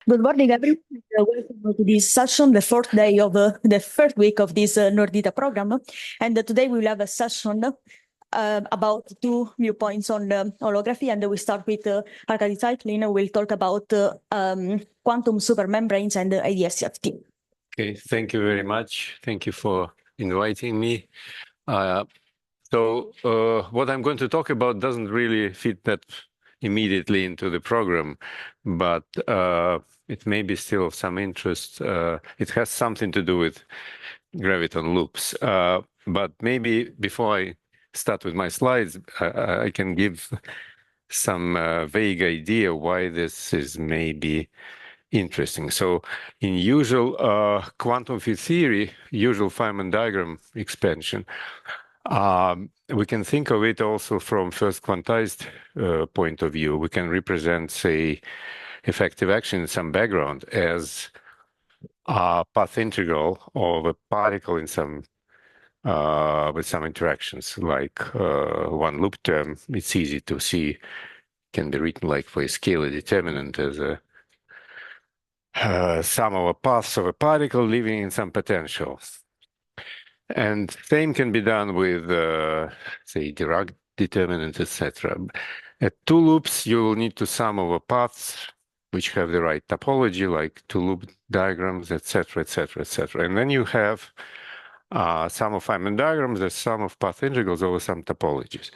Good morning, everyone. Welcome to this session, the fourth day of the first week of this NordITA program. And today we will have a session about two viewpoints on holography. And we start with Arkady Tseytlin, who will talk about quantum supermembranes and AdS CFT. Okay, thank you very much. Thank you for inviting me. So what I'm going to talk about doesn't really fit that immediately into the program, but it may be still of some interest. It has something to do with graviton loops. But maybe before I start with my slides, I can give some vague idea why this is maybe interesting. So in usual quantum field theory, usual Feynman diagram expansion, we can think of it also from first quantized point of view. We can represent, say, effective action in some background as a path integral of a particle in some with some interactions, like one loop term. It's easy to see, can be written like for a scalar determinant as a sum of a paths of a particle living in some potential. And same can be done with, say, Dirac determinant, etc. At two loops, you will need to sum over paths which have the right topology, like two-loop diagrams, etc., etc., etc. And then you have sum of Feynman diagrams, the sum of path integrals over some topologies.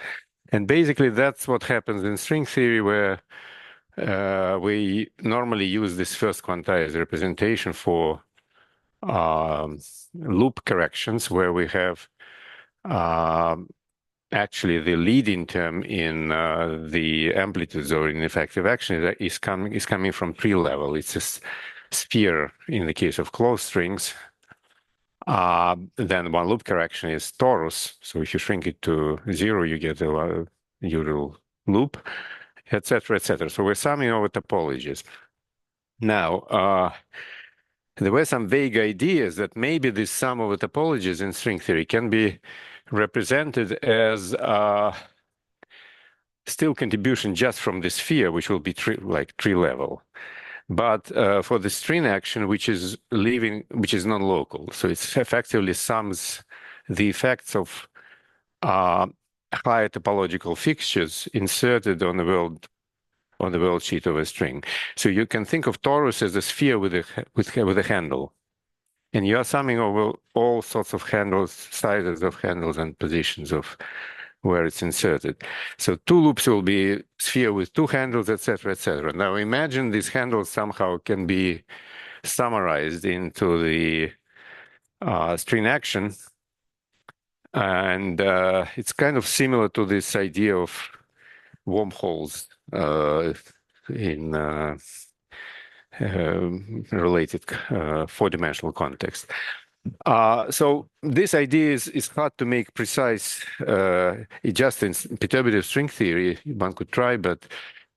And basically, that's what happens in string theory, where we normally use this first quantized representation for loop corrections, where we have actually the leading term in the amplitudes or in effective action is coming from tree-level. It's a sphere in the case of closed strings. Then one loop correction is torus. So if you shrink it to 0, you get a usual loop, etc., etc. So we're summing over topologies. Now, there were some vague ideas that maybe this sum of the topologies in string theory can be represented as still contribution just from the sphere, which will be like tree level. But for the string action, which is non-local, so it effectively sums the effects of higher topological fixtures inserted on the world sheet of a string. So you can think of torus as a sphere with a handle, and you are summing over all sorts of handles, sizes of handles, and positions of where it's inserted. So two loops will be sphere with two handles, etc., etc. Now imagine these handles somehow can be summarized into the string action, and it's kind of similar to this idea of wormholes in related four-dimensional context. So this idea is hard to make precise. Just in perturbative string theory, one could try, but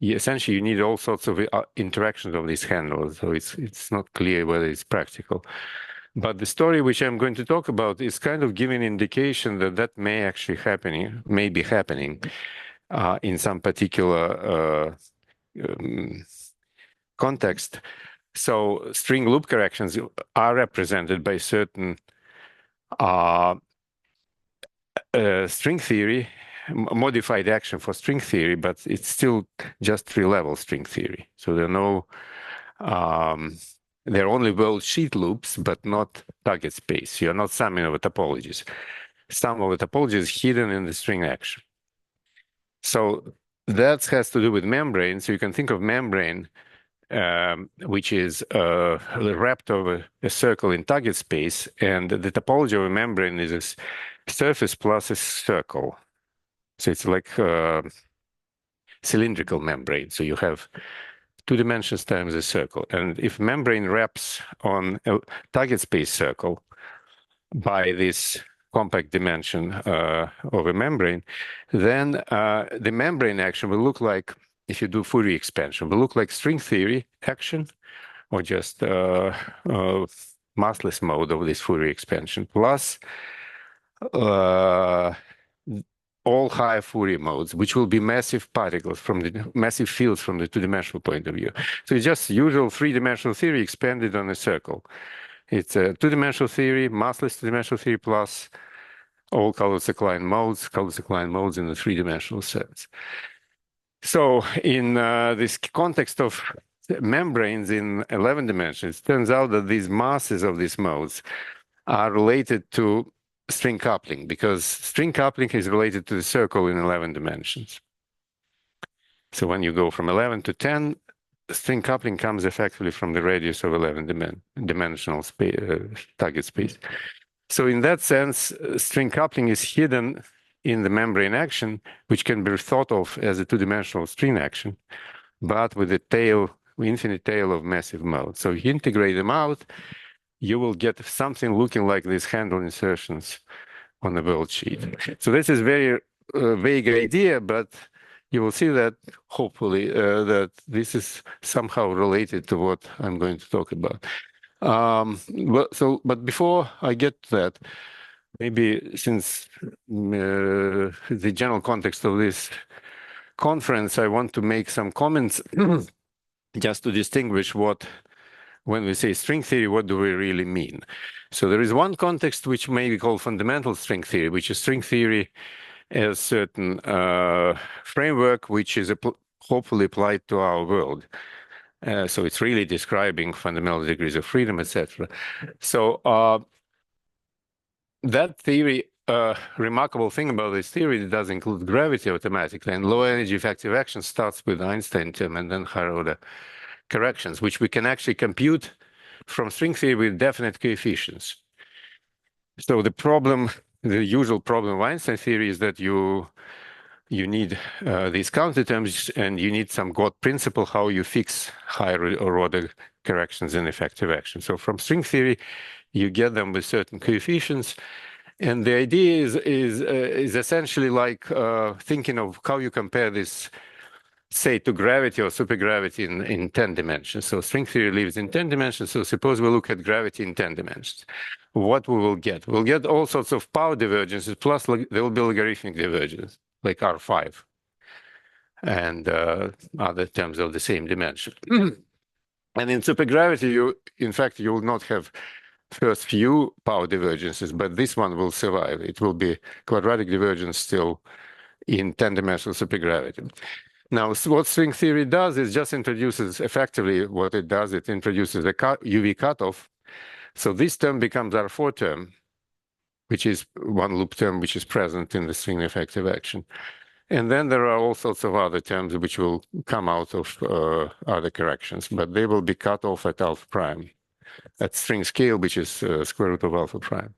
essentially you need all sorts of interactions of these handles. So it's not clear whether it's practical. But the story which I'm going to talk about is kind of giving indication that that may actually be happening in some particular context. So string loop corrections are represented by certain string theory, modified action for string theory, but it's still just tree-level string theory. So there are no, they're only world sheet loops, but not target space. You're not summing over topologies. Sum of the topology is hidden in the string action. So that has to do with membrane. So you can think of membrane, which is wrapped over a circle in target space, and the topology of a membrane is a surface plus a circle. So it's like a cylindrical membrane. So you have 2 dimensions times a circle. And if membrane wraps on a target space circle by this compact dimension of a membrane, then the membrane action will look like, if you do Fourier expansion, will look like string theory action, or just massless mode of this Fourier expansion, plus all high Fourier modes, which will be massive particles from the massive fields from the two-dimensional point of view. So it's just usual three-dimensional theory expanded on a circle. It's a two-dimensional theory, massless two-dimensional theory, plus all Kaluza-Klein modes in the three-dimensional sense. So in this context of membranes in 11 dimensions, it turns out that these masses of these modes are related to string coupling, because string coupling is related to the circle in 11 dimensions. So when you go from 11 to 10, string coupling comes effectively from the radius of 11-dimensional target space. So in that sense, string coupling is hidden in the membrane action, which can be thought of as a two-dimensional string action, but with a tail, infinite tail of massive modes. So if you integrate them out, you will get something looking like these handle insertions on the world sheet. So this is very vague idea, but you will see that hopefully that this is somehow related to what I'm going to talk about. But before I get to that, maybe since the general context of this conference, I want to make some comments just to distinguish what, when we say string theory, what do we really mean? So there is one context which may be called fundamental string theory, which is string theory as certain framework which is hopefully applied to our world. So it's really describing fundamental degrees of freedom, etc. So that theory, remarkable thing about this theory, it does include gravity automatically, and low energy effective action starts with Einstein term and then higher order corrections, which we can actually compute from string theory with definite coefficients. So the problem, the usual problem of Einstein theory is that you need these counter terms, and you need some God principle how you fix higher order corrections in effective action. So from string theory, you get them with certain coefficients, and the idea is essentially like thinking of how you compare this, say, to gravity or supergravity in 10 dimensions. So string theory lives in 10 dimensions. So suppose we look at gravity in 10 dimensions. What we will get? We'll get all sorts of power divergences, plus there will be logarithmic divergence, like R5, and other terms of the same dimension. And in supergravity, in fact, you will not have first few power divergences, but this one will survive. It will be quadratic divergence still in 10-dimensional supergravity. Now, what string theory does is just introduces, effectively what it does, it introduces a UV cutoff. So this term becomes R4 term, which is one loop term which is present in the string effective action. And then there are all sorts of other terms which will come out of other corrections, but they will be cut off at alpha prime, at string scale, which is square root of alpha prime.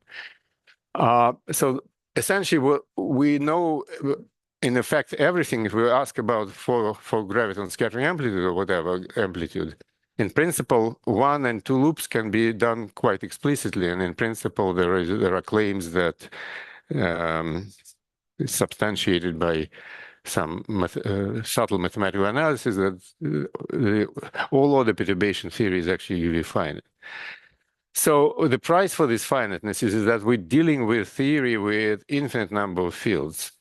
So essentially, we know, in effect, everything if we ask about for graviton scattering amplitude or whatever amplitude. In principle, 1 and 2 loops can be done quite explicitly, and in principle, there are claims that is substantiated by some subtle mathematical analysis that all order perturbation theory is actually UV finite. So the price for this finiteness is that we're dealing with theory with infinite number of fields.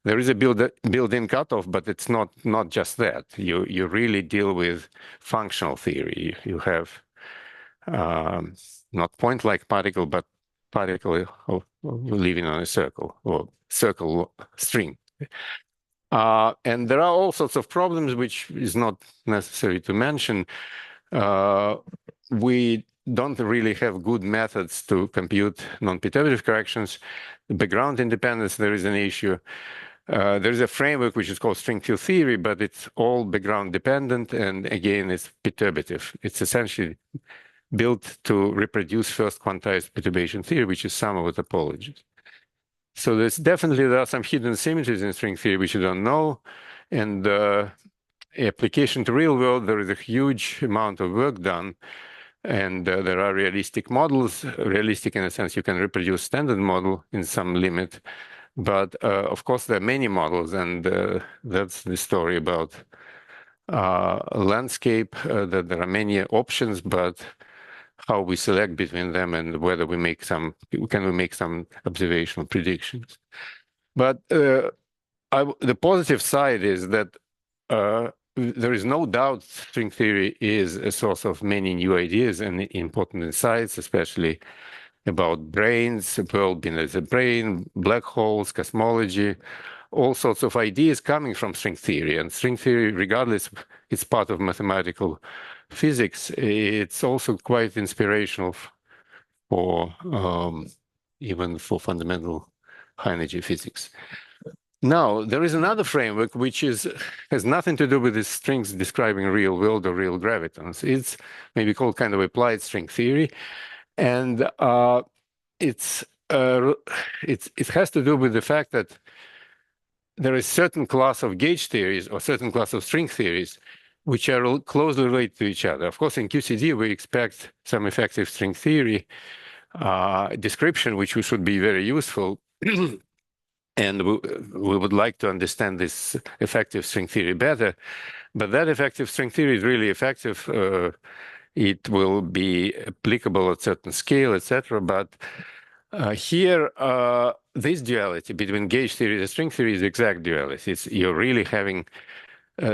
There is a built-in cutoff, but it's not just that. You really deal with functional theory. You have not point-like particle, but particle living on a circle or circle string. And there are all sorts of problems, which is not necessary to mention. We don't really have good methods to compute non-perturbative corrections. The background independence, there is an issue. There's a framework which is called string field theory, but it's all background dependent, and again, it's perturbative. It's essentially built to reproduce first quantized perturbation theory, which is sum over topologies. So there are some hidden symmetries in string theory which you don't know, and application to real world, there is a huge amount of work done, and there are realistic models. Realistic in a sense you can reproduce standard model in some limit, but of course there are many models, and that's the story about landscape, that there are many options, but how we select between them and whether we make some, can we make some observational predictions. But the positive side is that there is no doubt string theory is a source of many new ideas and important insights, especially about brains, the world beneath the brain, black holes, cosmology, all sorts of ideas coming from string theory. And string theory, regardless, it's part of mathematical physics. It's also quite inspirational for even for fundamental high-energy physics. Now, there is another framework which has nothing to do with the strings describing real world or real gravitons. It's maybe called kind of applied string theory, and it has to do with the fact that there is certain class of gauge theories or certain class of string theories which are closely related to each other. Of course, in QCD, we expect some effective string theory description, which should be very useful. And we would like to understand this effective string theory better. But that effective string theory is really effective. It will be applicable at certain scale, etc. But here, this duality between gauge theory and string theory is exact duality. You're really having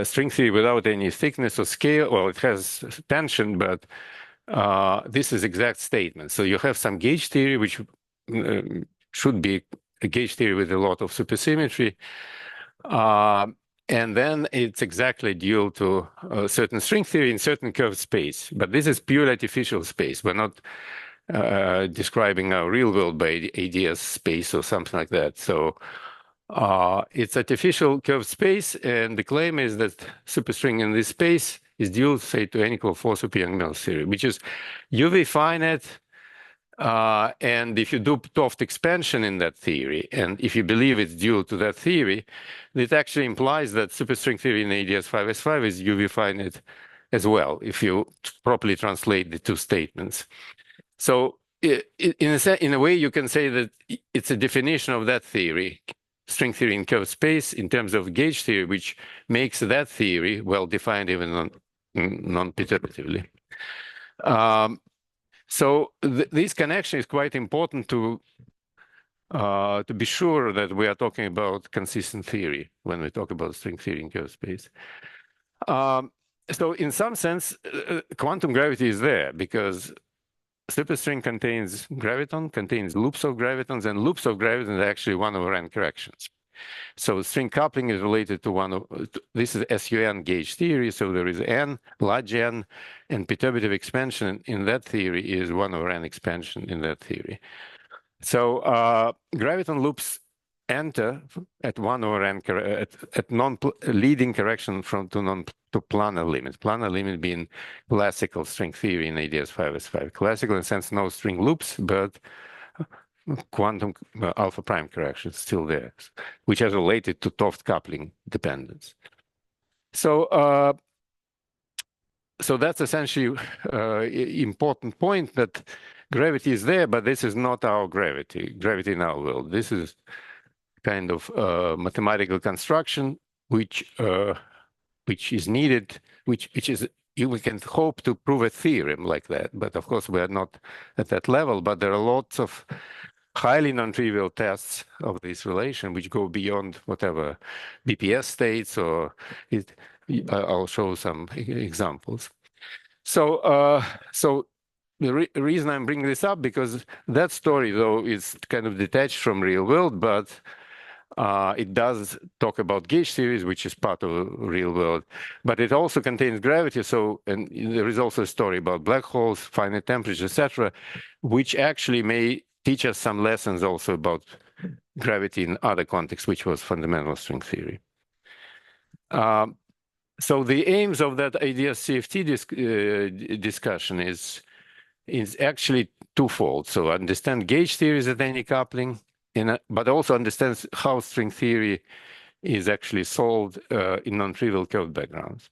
string theory without any thickness or scale. Well, it has tension, but this is exact statement. So you have some gauge theory, which should be a gauge theory with a lot of supersymmetry. And then it's exactly dual to certain string theory in certain curved space. But this is pure artificial space. We're not describing our real world by AdS space or something like that. So it's artificial curved space. And the claim is that superstring in this space is dual, say, to n equal 4 super Young-Mills theory, which is UV finite. And if you do 't Hooft expansion in that theory, and if you believe it's dual to that theory, it actually implies that superstring theory in AdS 5s5 is UV finite as well, if you properly translate the two statements. So in a way, you can say that it's a definition of that theory, string theory in curved space, in terms of gauge theory, which makes that theory well-defined even non-perturbatively. So this connection is quite important to be sure that we are talking about consistent theory when we talk about string theory in curved space. So in some sense, quantum gravity is there because superstring contains graviton, contains loops of gravitons, and loops of gravitons are actually 1/n corrections. So string coupling is related to this is SUN gauge theory, so there is n, large n, and perturbative expansion in that theory is 1/n expansion in that theory. So graviton loops enter at 1/n at non-leading correction to planar limit. Planar limit being classical string theory in AdS 5s5. Classical in the sense no string loops, but quantum alpha prime correction is still there, which is related to 't Hooft coupling dependence. So so that's essentially important point that gravity is there, but this is not our gravity in our world. This is kind of mathematical construction which is needed, which is we can hope to prove a theorem like that, but of course we are not at that level. But there are lots of highly non-trivial tests of this relation which go beyond whatever BPS states, or I'll show some examples. So the reason I'm bringing this up, because that story, though, is kind of detached from real world, but it does talk about gauge theories, which is part of the real world, but it also contains gravity. So, and there is also a story about black holes, finite temperature, etc., which actually may teach us some lessons also about gravity in other contexts, which was fundamental string theory. So the aims of that AdS CFT discussion is actually twofold. So understand gauge theories at any coupling, but also understand how string theory is actually solved in non-trivial curved backgrounds.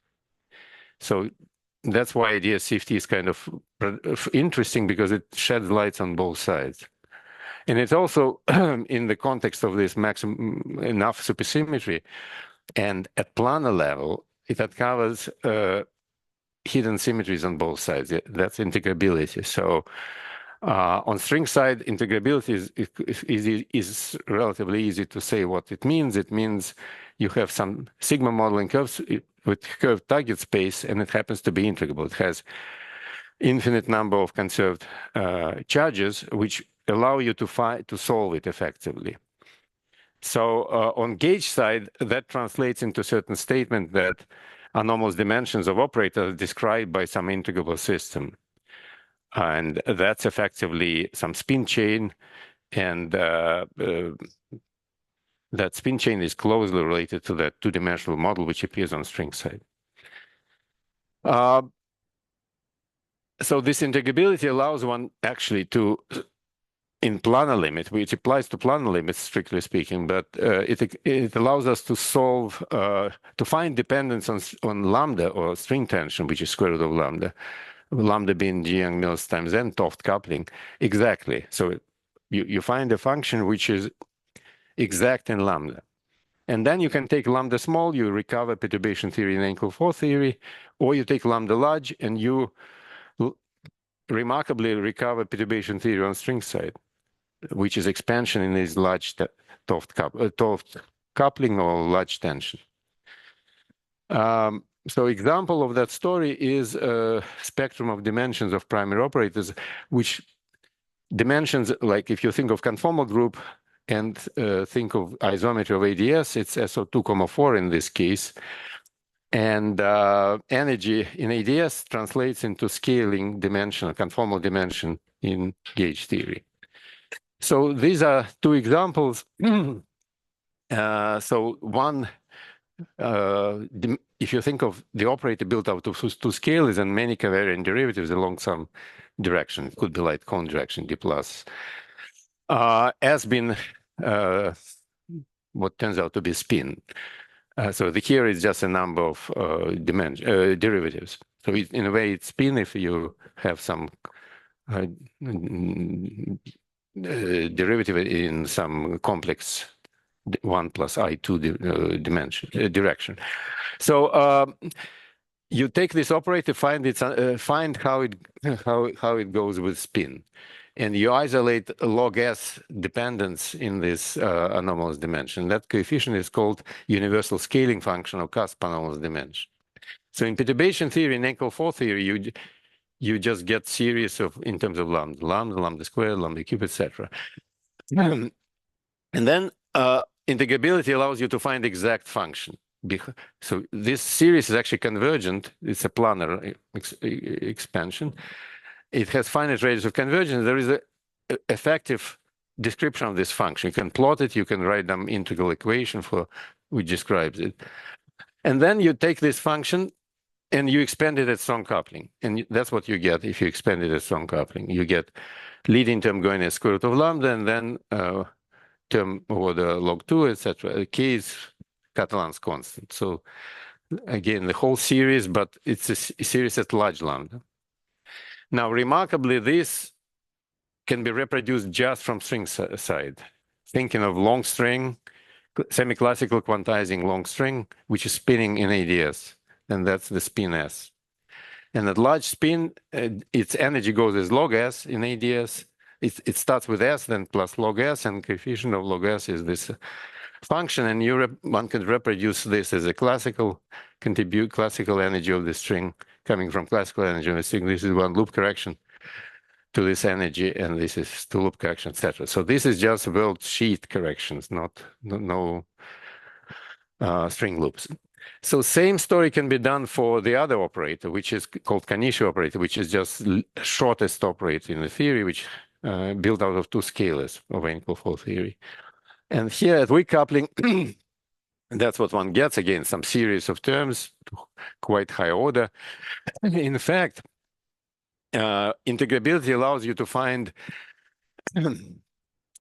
So that's why AdS CFT is kind of interesting, because it sheds lights on both sides. And it's also in the context of this maximum enough supersymmetry, and at planar level, it uncovers hidden symmetries on both sides. That's integrability. So On string side, integrability is relatively easy to say what it means. It means you have some sigma modeling curves with curved target space, and it happens to be integrable. It has infinite number of conserved charges, which allow you to solve it effectively. So on gauge side, that translates into a certain statement that anomalous dimensions of operators are described by some integrable system. And that's effectively some spin chain, and that spin chain is closely related to that two-dimensional model which appears on string side. So this integrability allows one actually to, in planar limit, which applies to planar limits, strictly speaking, but it allows us to solve, to find dependence on lambda or string tension, which is square root of lambda being Young-Mills times n Toft coupling. Exactly. So you find a function which is exact in lambda. And then you can take lambda small, you recover perturbation theory in N-equal-4 theory, or you take lambda large and you remarkably recover perturbation theory on string side, which is expansion in this large Toft coupling or large tension. So example of that story is a spectrum of dimensions of primary operators, which dimensions, like if you think of conformal group and think of isometry of AdS, it's SO2,4 in this case. And energy in AdS translates into scaling dimension, a conformal dimension in gauge theory. So these are two examples. So one, if you think of the operator built out of two scalars and many covariant derivatives along some direction, it could be like cone direction, D plus, has been what turns out to be spin. So here is just a number of derivatives. So in a way, it's spin if you have some derivative in some complex 1 plus I2 direction. So you take this operator, find how it goes with spin, and you isolate log s dependence in this anomalous dimension. That coefficient is called universal scaling function of cusp anomalous dimension. So in perturbation theory, in N-equal-4 theory, you just get series of, in terms of lambda squared, lambda cubed, etc. And then integrability allows you to find exact function. So this series is actually convergent. It's a planar expansion. It has finite radius of convergence. There is an effective description of this function. You can plot it. You can write an integral equation for which describes it. And then you take this function and you expand it at strong coupling. And that's what you get if you expand it at strong coupling. You get leading term going as square root of lambda, and then term over the log 2, etc. K is Catalan's constant. So again, the whole series, but it's a series at large lambda. Now, remarkably, this can be reproduced just from string side. Thinking of long string, semiclassical quantizing long string, which is spinning in AdS, and that's the spin S. And at large spin, its energy goes as log S in AdS. It starts with S, then plus log S, and coefficient of log S is this function, and one can reproduce this as a classical energy of the string coming from classical energy of the string. This is one loop correction to this energy, and this is two loop correction, etc. So this is just world sheet corrections, no string loops. So same story can be done for the other operator, which is called Kanishi operator, which is just shortest operator in the theory, which built out of two scalars of N-equal-4 theory. And here at weak coupling, that's what one gets. Again, some series of terms, quite high order. In fact, integrability allows you to find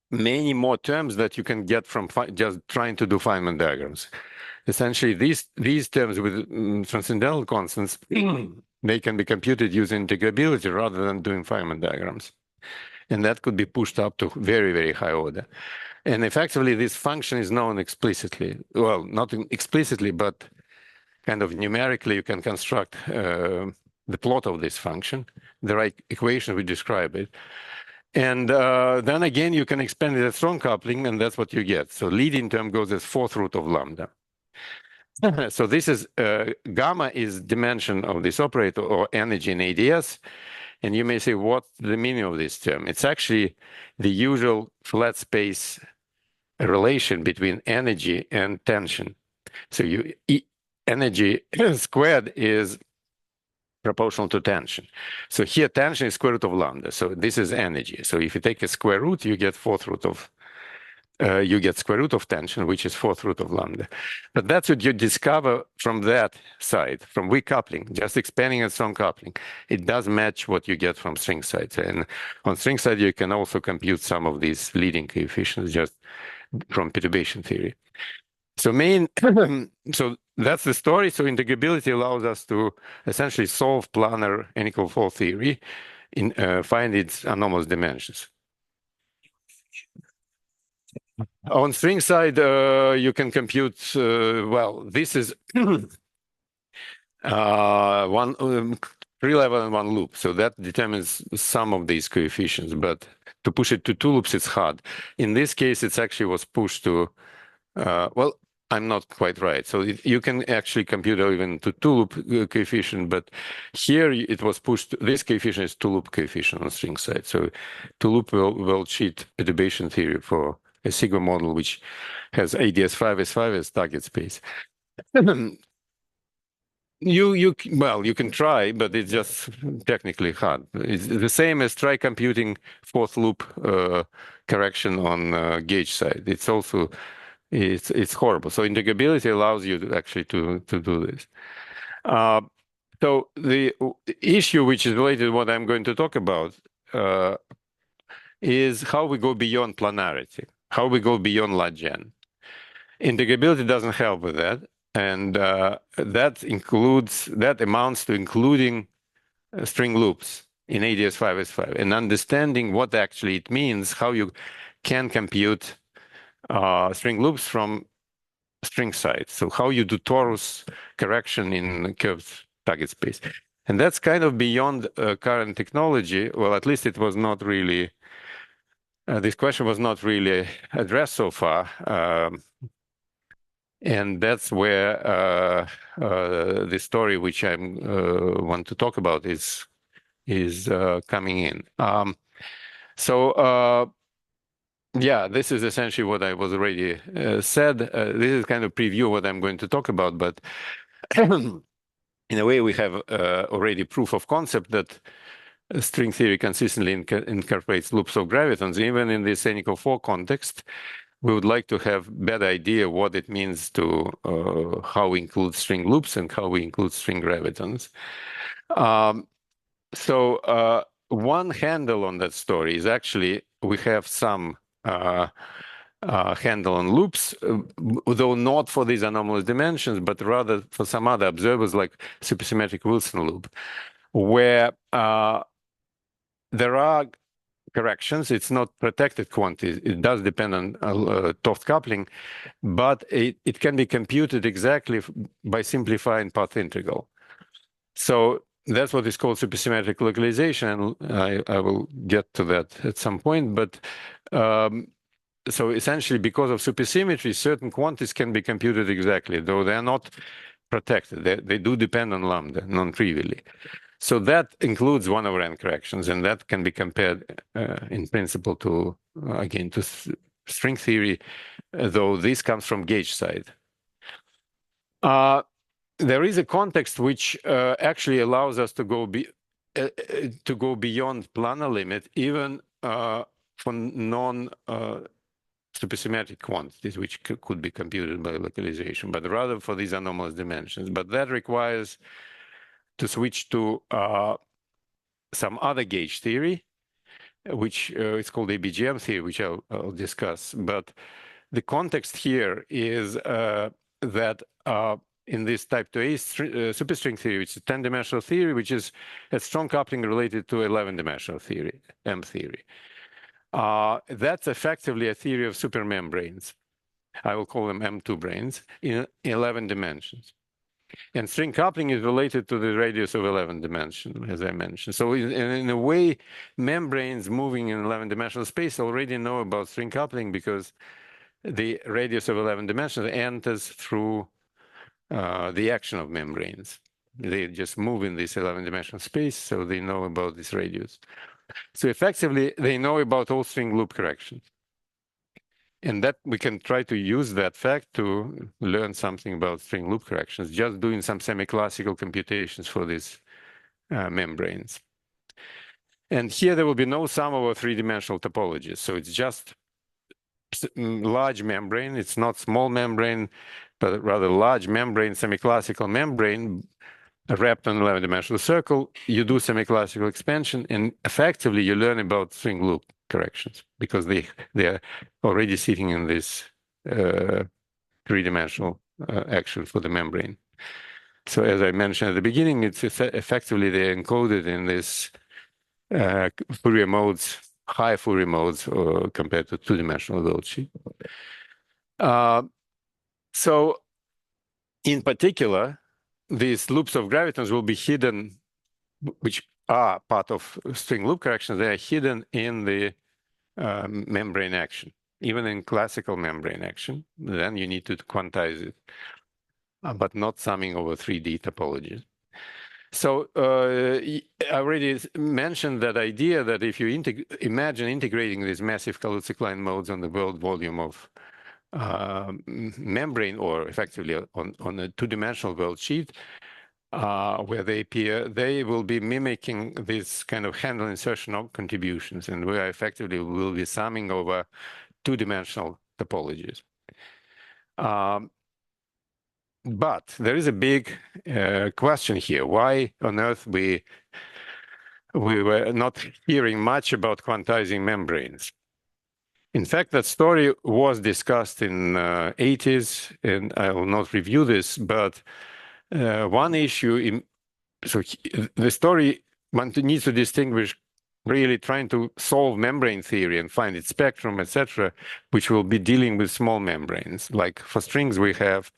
many more terms that you can get from just trying to do Feynman diagrams. Essentially, these terms with transcendental constants, they can be computed using integrability rather than doing Feynman diagrams. And that could be pushed up to very, very high order. And effectively, this function is known explicitly. Well, not explicitly, but kind of numerically, you can construct the plot of this function. The right equation we describe it. And then again, you can expand it at strong coupling, and that's what you get. So leading term goes as fourth root of lambda. So this is gamma is dimension of this operator or energy in AdS. And you may say, what's the meaning of this term? It's actually the usual flat space relation between energy and tension. So energy squared is proportional to tension. So here tension is square root of lambda. So this is energy. So if you take a square root, you get fourth root of square root of tension, which is fourth root of lambda. But that's what you discover from that side, from weak coupling, just expanding at strong coupling. It does match what you get from string side. And on string side, you can also compute some of these leading coefficients just from perturbation theory. So so that's the story. So integrability allows us to essentially solve planar n=4 theory in find its anomalous dimensions. On string side, you can compute, well, this is one three level and one loop. So that determines some of these coefficients, but to push it to two loops, it's hard. In this case, it actually was pushed to, well, I'm not quite right. So you can actually compute even to two loop coefficient, but here it was pushed, this coefficient is two loop coefficient on string side. So two loop will cheat perturbation theory for a sigma model which has AdS5S5 as target space. You can try, but it's just technically hard. It's the same as try computing fourth loop correction on gauge side. It's also it's horrible. So integrability allows you actually to do this. So the issue which is related to what I'm going to talk about is how we go beyond planarity, how we go beyond Lagrange. Integrability doesn't help with that, and that amounts to including string loops in AdS5S5 and understanding what actually it means, how you can compute string loops from string side. So how you do torus correction in curved target space. And that's kind of beyond current technology. Well, at least it was not really, this question was not really addressed so far. And that's where the story which I want to talk about is coming in. Yeah, this is essentially what I was already said. This is kind of preview what I'm going to talk about, but in a way we have already proof of concept that string theory consistently incorporates loops of gravitons. Even in this n=4 context, we would like to have better idea what it means to how we include string loops and how we include string gravitons. One handle on that story is actually we have some handle on loops, though not for these anomalous dimensions, but rather for some other observers like supersymmetric Wilson loop, where there are corrections. It's not protected quantity. It does depend on Toft coupling, but it can be computed exactly by simplifying path integral. So that's what is called supersymmetric localization. I will get to that at some point. But so essentially, because of supersymmetry, certain quantities can be computed exactly, though they are not protected. They do depend on lambda, non-trivially. So that includes 1/n corrections, and that can be compared in principle to, again, to string theory, though this comes from gauge side. There is a context which actually allows us to go beyond planar limit, even for non-supersymmetric quantities, which could be computed by localization, but rather for these anomalous dimensions. But that requires to switch to some other gauge theory, which is called ABJM theory, which I'll discuss. But the context here is that in this type 2A superstring theory, which is a 10-dimensional theory, which is a strong coupling related to 11-dimensional theory, M theory. That's effectively a theory of supermembranes. I will call them M2 branes in 11 dimensions. And string coupling is related to the radius of 11 dimension, as I mentioned. So in a way, membranes moving in 11-dimensional space already know about string coupling because the radius of 11 dimensions enters through the action of membranes. They just move in this 11-dimensional space, so they know about this radius. So effectively, they know about all string loop corrections. And that we can try to use that fact to learn something about string loop corrections, just doing some semi-classical computations for these membranes. And here there will be no sum over three-dimensional topologies. So it's just large membrane. It's not small membrane, but rather large membrane, semi-classical membrane wrapped on 11-dimensional circle. You do semi-classical expansion, and effectively you learn about string loop corrections because they are already sitting in this three-dimensional action for the membrane. So as I mentioned at the beginning, it's effectively they're encoded in this Fourier modes, high Fourier modes compared to two-dimensional world sheet. So in particular, these loops of gravitons will be hidden, which are part of string loop corrections. They are hidden in the membrane action, even in classical membrane action. Then you need to quantize it, but not summing over 3D topologies. So I already mentioned that idea that if you imagine integrating these massive Kaluza-Klein modes on the world volume of membrane, or effectively on a two-dimensional world sheet, where they appear, they will be mimicking this kind of handle insertion of contributions, and we effectively will be summing over two-dimensional topologies. But there is a big question here. Why on earth we were not hearing much about quantizing membranes? In fact, that story was discussed in 80s, and I will not review this, but one issue, the story, one needs to distinguish really trying to solve membrane theory and find its spectrum, etc., which will be dealing with small membranes. Like for strings, we have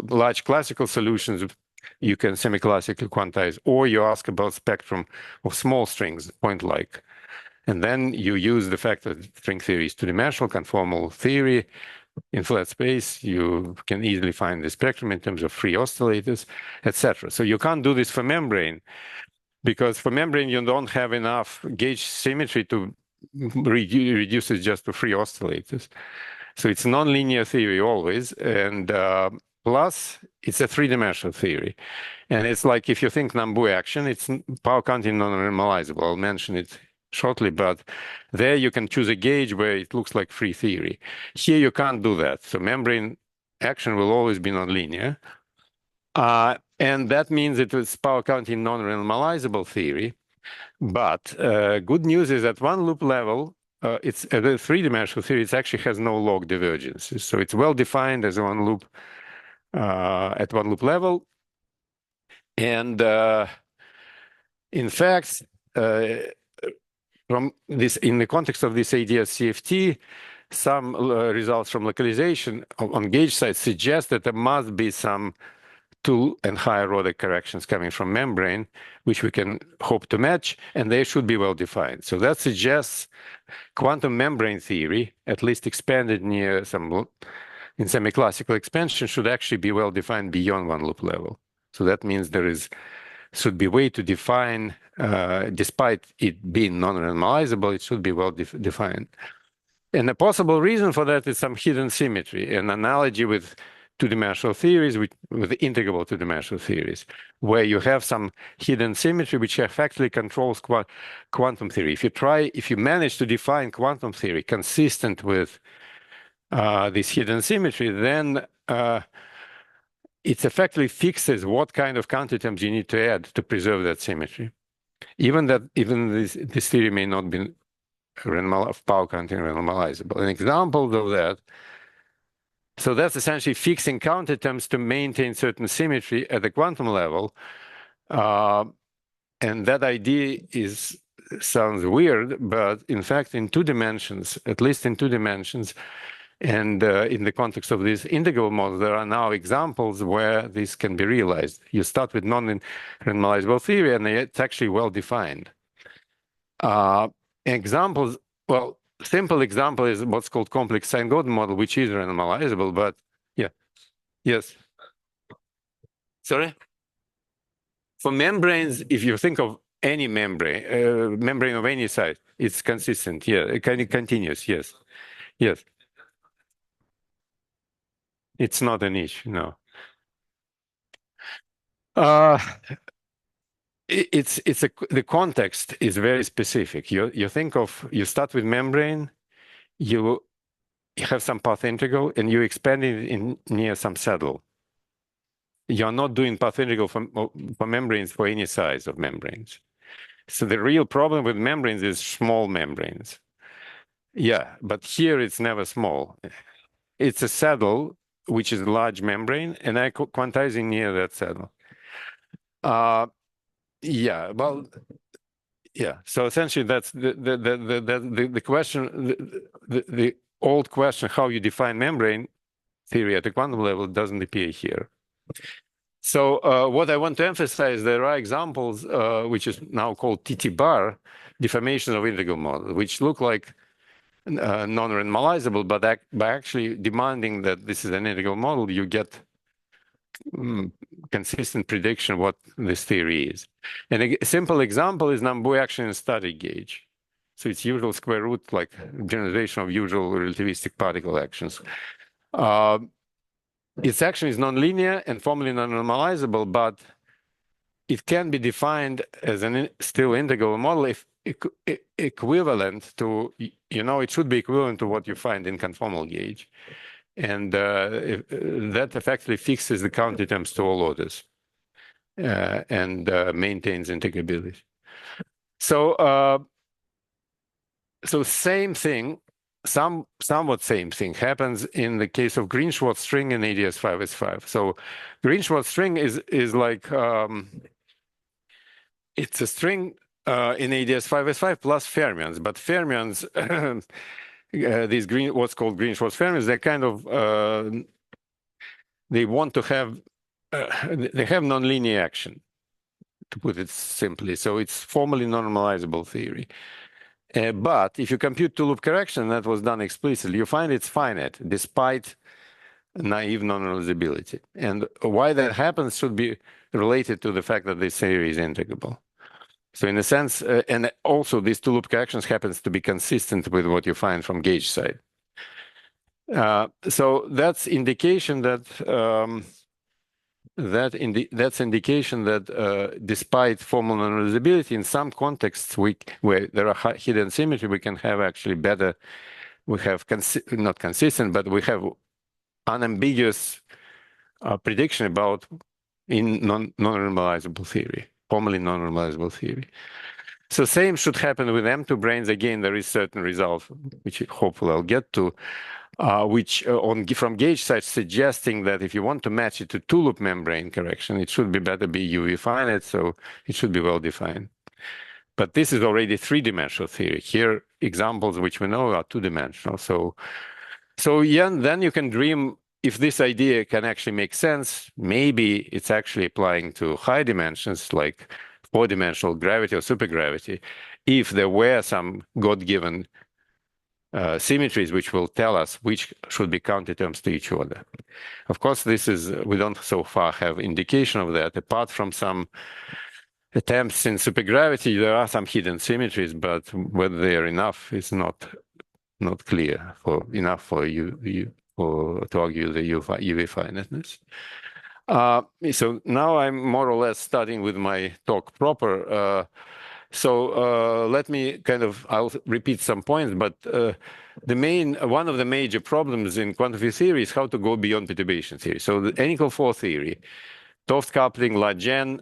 large classical solutions you can semi-classically quantize, or you ask about spectrum of small strings, point-like. And then you use the fact that string theory is two-dimensional, conformal theory. In flat space, you can easily find the spectrum in terms of free oscillators, etc. So you can't do this for membrane, because for membrane, you don't have enough gauge symmetry to reduce it just to free oscillators. So it's nonlinear theory always, and plus it's a three-dimensional theory. And it's like if you think Nambu action, it's power counting non-normalizable. I'll mention it shortly, but there you can choose a gauge where it looks like free theory. Here you can't do that. So membrane action will always be nonlinear. And that means it is power counting non-normalizable theory. But good news is at one loop level, it's at a three-dimensional theory, it actually has no log divergences. So it's well defined as one loop at one loop level. And in fact, from this, in the context of this AdS CFT, some results from localization on gauge side suggest that there must be some two and higher order corrections coming from membrane, which we can hope to match, and they should be well defined. So that suggests quantum membrane theory, at least expanded near some in semi-classical expansion, should actually be well defined beyond one loop level. So that means there should be a way to define, despite it being non-normalizable, it should be well defined. And a possible reason for that is some hidden symmetry, an analogy with two-dimensional theories, with integrable two-dimensional theories, where you have some hidden symmetry which effectively controls quantum theory. If you manage to define quantum theory consistent with this hidden symmetry, then it effectively fixes what kind of counterterms you need to add to preserve that symmetry. Even this theory may not be power counting normalizable. An example of that, so that's essentially fixing counterterms to maintain certain symmetry at the quantum level. And that idea sounds weird, but in fact, in two dimensions, at least in two dimensions, And in the context of this integral model, there are now examples where this can be realized. You start with non-renormalizable theory, and it's actually well defined. Examples, well, simple example is what's called complex sine-Gordon model, which is renormalizable, but yeah, yes. Sorry? For membranes, if you think of any membrane, membrane of any size, it's consistent, yeah, it kind of continuous, yes, yes. It's not an issue, no. The context is very specific. You think of, you start with membrane, you have some path integral, and you expand it in near some saddle. You're not doing path integral for membranes for any size of membranes. So the real problem with membranes is small membranes. Yeah, but here it's never small. It's a saddle, which is a large membrane, and I'm quantizing near that saddle. Yeah, well, yeah. So essentially, that's the question. The old question, how you define membrane theory at the quantum level, doesn't appear here. So what I want to emphasize, there are examples, which is now called TT bar, deformation of integral model, which look like non-renormalizable, but by actually demanding that this is an integral model, you get consistent prediction what this theory is. And a simple example is Nambu action in static gauge. So it's usual square root, like generalization of usual relativistic particle actions. Its action is nonlinear and formally non-normalizable, but it can be defined as an still integral model if equivalent to, it should be equivalent to what you find in conformal gauge. And that effectively fixes the counter terms to all orders and maintains integrability. So, same thing, somewhat same thing happens in the case of Green-Schwarz string in AdS 5s5. So Green-Schwarz string is like, it's a string in AdS 5s5 plus fermions, but fermions, these what's called Green-Schwarz fermions, they're kind of, they want to have, they have nonlinear action, to put it simply. So it's formally non-normalizable theory. But if you compute two-loop correction, that was done explicitly, you find it's finite, despite naive non-realizability. And why that happens should be related to the fact that this theory is integrable. So in a sense, and also these two-loop corrections happens to be consistent with what you find from gauge side. So that's indication that that's indication that despite formal non-realizability, in some contexts where there are hidden symmetry, we can have actually better. We have not consistent, but we have unambiguous prediction about in non-normalizable theory, formally non-normalizable theory. So same should happen with M2 branes. Again, there is certain result, which hopefully I'll get to, which from gauge side suggesting that if you want to match it to two-loop membrane correction, it should be better be UV finite, so it should be well defined. But this is already three-dimensional theory. Here, examples which we know are two-dimensional. So yeah, then you can dream if this idea can actually make sense. Maybe it's actually applying to high dimensions like four-dimensional gravity or supergravity, if there were some God-given symmetries which will tell us which should be counterterms to each other. Of course, we don't so far have indication of that, apart from some attempts in supergravity. There are some hidden symmetries, but whether they are enough is not clear for you to argue the UV finiteness. So now I'm more or less starting with my talk proper. So let me I'll repeat some points, but one of the major problems in quantum field theory is how to go beyond perturbation theory. So the N=4 theory, 't coupling, large N,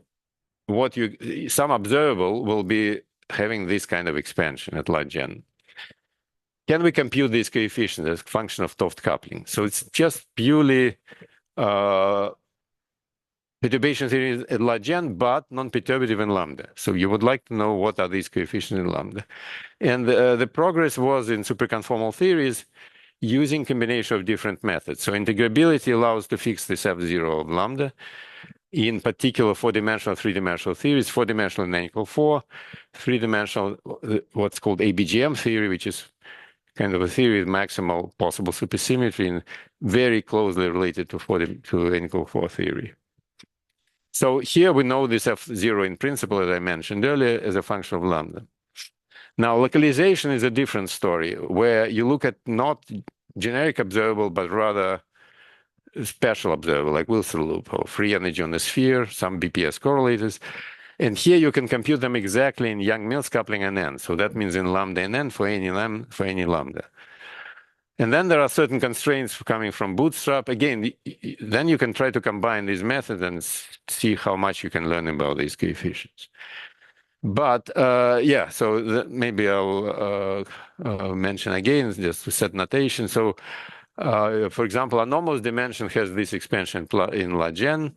some observable will be having this kind of expansion at large N. Can we compute these coefficients as a function of 't coupling? So it's just purely perturbation theory at large N, but non-perturbative in lambda. So you would like to know what are these coefficients in lambda. And the progress was in superconformal theories. using combination of different methods. So integrability allows to fix this F0 of lambda. In particular, four-dimensional, three-dimensional theories, four-dimensional n equal 4, three-dimensional, what's called ABJM theory, which is kind of a theory with maximal possible supersymmetry and very closely related to n equal 4 theory. So here we know this F0 in principle, as I mentioned earlier, as a function of lambda. Now, localization is a different story, where you look at not generic observable, but rather special observable, like Wilson loop or free energy on the sphere, some BPS correlators. And here you can compute them exactly in Young-Mills coupling and n. So that means in lambda and n for any lambda. And then there are certain constraints coming from Bootstrap. Again, then you can try to combine these methods and see how much you can learn about these coefficients. But yeah, so maybe I'll mention again, just to set notation. So for example, anomalous dimension has this expansion in large n,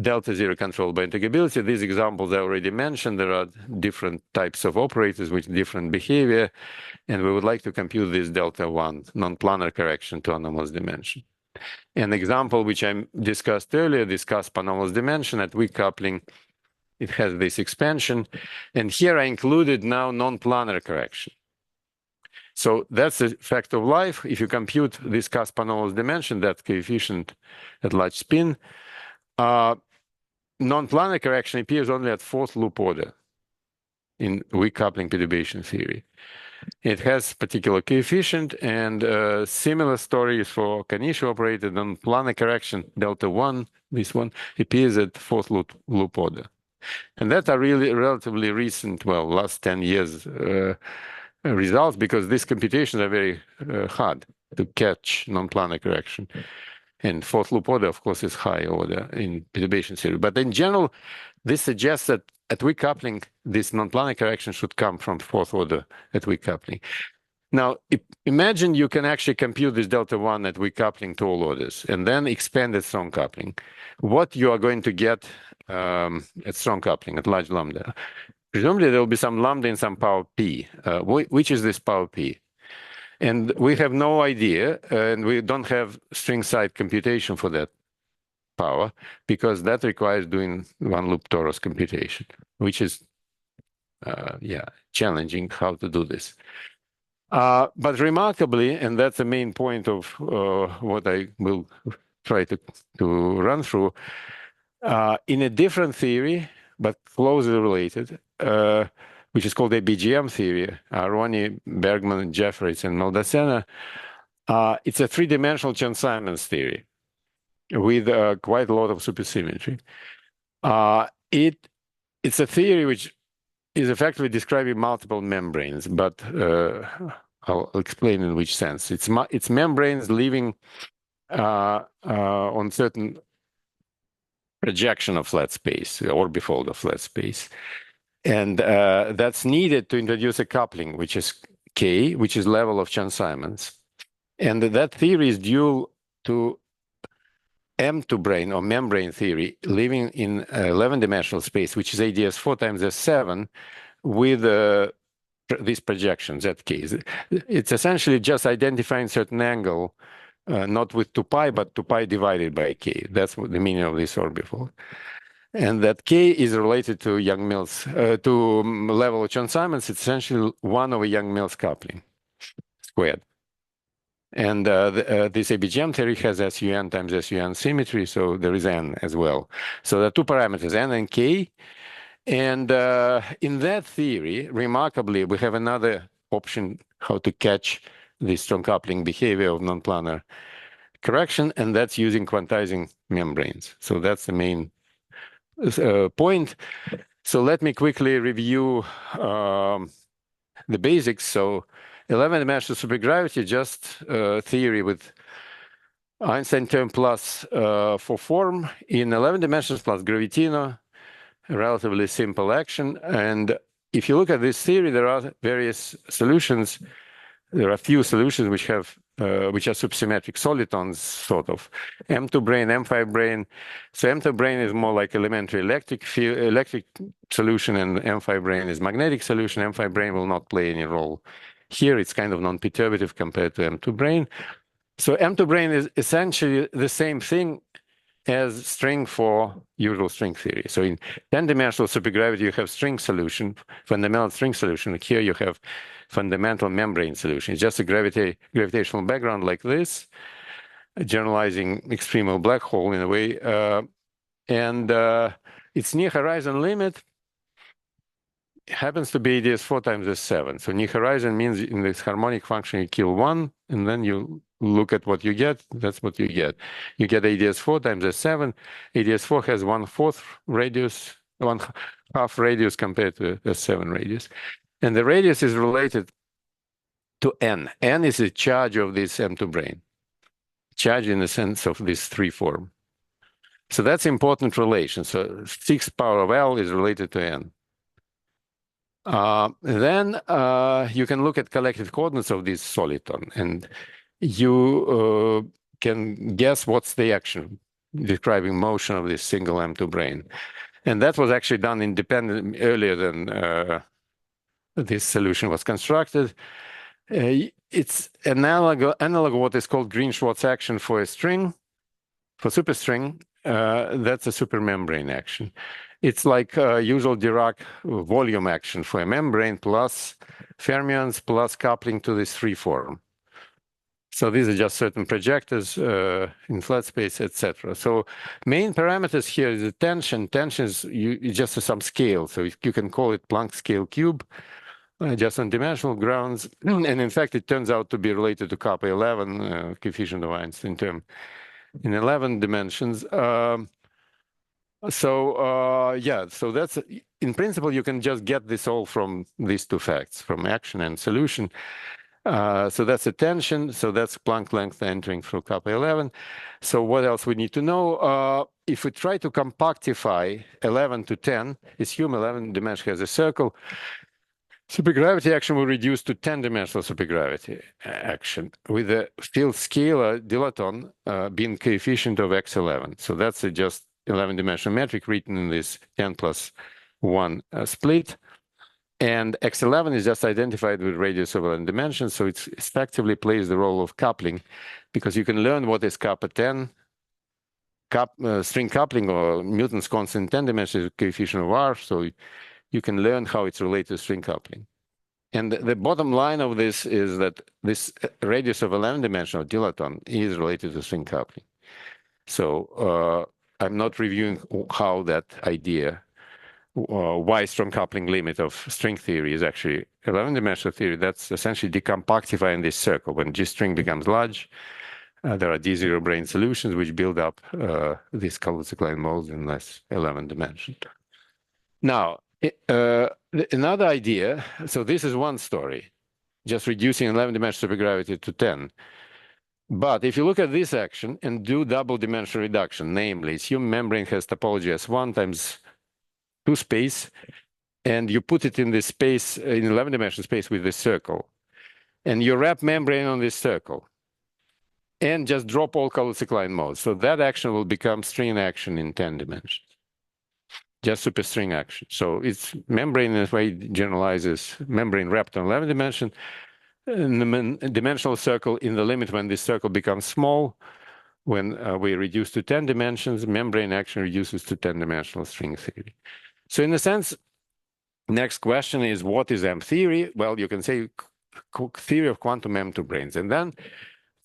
delta zero controlled by integrability. These examples I already mentioned. There are different types of operators with different behavior, and we would like to compute this delta one non-planar correction to anomalous dimension. An example which I discussed earlier, this cusp anomalous dimension at weak coupling, it has this expansion, and here I included now non-planar correction. So that's the fact of life. If you compute this cusp anomalous dimension, that coefficient at large spin, non-planar correction appears only at fourth loop order in weak coupling perturbation theory. It has particular coefficient, and similar stories for Kanishi operated non-planar correction, delta one, this one, appears at fourth loop order. And that are really relatively recent, well, last 10 years results, because these computations are very hard to catch non-planar correction. And fourth loop order, of course, is high order in perturbation theory. But in general, this suggests that at weak coupling, this non-planar correction should come from fourth order at weak coupling. Now, imagine you can actually compute this delta one at weak coupling to all orders, and then expand at strong coupling. What you are going to get at strong coupling, at large lambda? Presumably, there will be some lambda and some power p. Which is this power p? And we have no idea, and we don't have string side computation for that power, because that requires doing one loop torus computation, which is, yeah, challenging how to do this. But remarkably, and that's the main point of what I will try to run through, in a different theory, but closely related, which is called ABJM theory, Ronnie, Bergman, Jeffreys, and Maldacena, it's a three-dimensional Chern-Simons theory with quite a lot of supersymmetry. It's a theory which is effectively describing multiple membranes, but I'll explain in which sense. It's membranes living on certain projection of flat space, or orbifold of flat space. And that's needed to introduce a coupling, which is K, which is level of Chern-Simons. And that theory is due to M2 brane or membrane theory living in 11-dimensional space, which is AdS 4 times S7 with these projections, Zk. It's essentially just identifying certain angle, not with 2 pi, but 2 pi divided by K. That's the meaning of this orbifold. And that K is related to Young-Mills, to level of Chern-Simons. It's essentially 1 over Young-Mills coupling squared. And this ABJM theory has SUN times SUN symmetry, so there is N as well. So there are two parameters, N and K. And in that theory, remarkably, we have another option how to catch the strong coupling behavior of non-planar correction, and that's using quantizing membranes. So that's the main point. So let me quickly review the basics. So 11-dimensional supergravity, just theory with Einstein term plus for form in 11 dimensions plus gravitino, relatively simple action. And if you look at this theory, there are various solutions. There are a few solutions which have which are supersymmetric solitons, sort of. M2 brane, M5 brane. So M2 brane is more like elementary electric solution, and M5 brane is magnetic solution. M5 brane will not play any role Here it's kind of non-perturbative compared to M2 brane. So M2 brane is essentially the same thing as string for usual string theory. So in 10-dimensional supergravity, you have string solution, fundamental string solution. Here you have fundamental membrane solution. It's just a gravitational background like this, a generalizing extremal black hole in a way. And its near horizon limit happens to be AdS 4 times S7. So near horizon means in this harmonic function you kill one, and then you look at what you get. That's what you get. You get AdS 4 times S7. AdS 4 has 1/4 radius, 1/2 radius compared to S7 radius. And the radius is related to n. N is the charge of this M2 brane. Charge in the sense of this 3 form. So that's important relation. So 6 power of L is related to n. Then you can look at collective coordinates of this soliton, and you can guess what's the action describing motion of this single M2 brane. And that was actually done independent earlier than this solution was constructed. It's analog what is called Green-Schwarz action for a string, for superstring. That's a supermembrane action. It's like usual Dirac volume action for a membrane plus fermions plus coupling to this 3 form. So these are just certain projectors in flat space, etc. So main parameters here is the tension. Tension is just some scale. So you can call it Planck scale cube, just on dimensional grounds. And in fact, it turns out to be related to kappa 11, coefficient of Einstein term in 11 dimensions. So that's, in principle, you can just get this all from these two facts, from action and solution. So that's a tension. So that's Planck length entering through kappa 11. So what else we need to know? If we try to compactify 11 to 10, assume 11 dimension has a circle, supergravity action will reduce to 10-dimensional supergravity action with the field scalar dilaton being coefficient of x11. So that's just 11-dimensional metric written in this 10 plus 1 split. And x11 is just identified with radius of 11 dimensions, so it effectively plays the role of coupling, because you can learn what is kappa 10, string coupling, or Newton's constant in 10 dimensions, coefficient of R, so you can learn how it's related to string coupling. And the bottom line of this is that this radius of 11-dimensional dilaton is related to string coupling. So I'm not reviewing how that idea, why strong coupling limit of string theory is actually 11-dimensional theory. That's essentially decompactifying this circle. When G string becomes large, there are D0 brane solutions which build up these Kaluza-Klein modes in less 11 dimension. Now, another idea, so this is one story, just reducing 11-dimensional supergravity to 10. But if you look at this action and do double dimensional reduction, namely, assume membrane has topology S1 times 2 space, and you put it in this space, in 11-dimensional space with this circle, and you wrap membrane on this circle, and just drop all Kaluza-Klein modes. So that action will become string action in 10 dimensions. Just superstring action. So it's membrane in a way generalizes membrane wrapped on 11 dimension, and the dimensional circle in the limit when this circle becomes small. When we reduce to 10 dimensions, membrane action reduces to 10-dimensional string theory. So in a sense, next question is, what is M theory? Well, you can say theory of quantum M2 branes. And then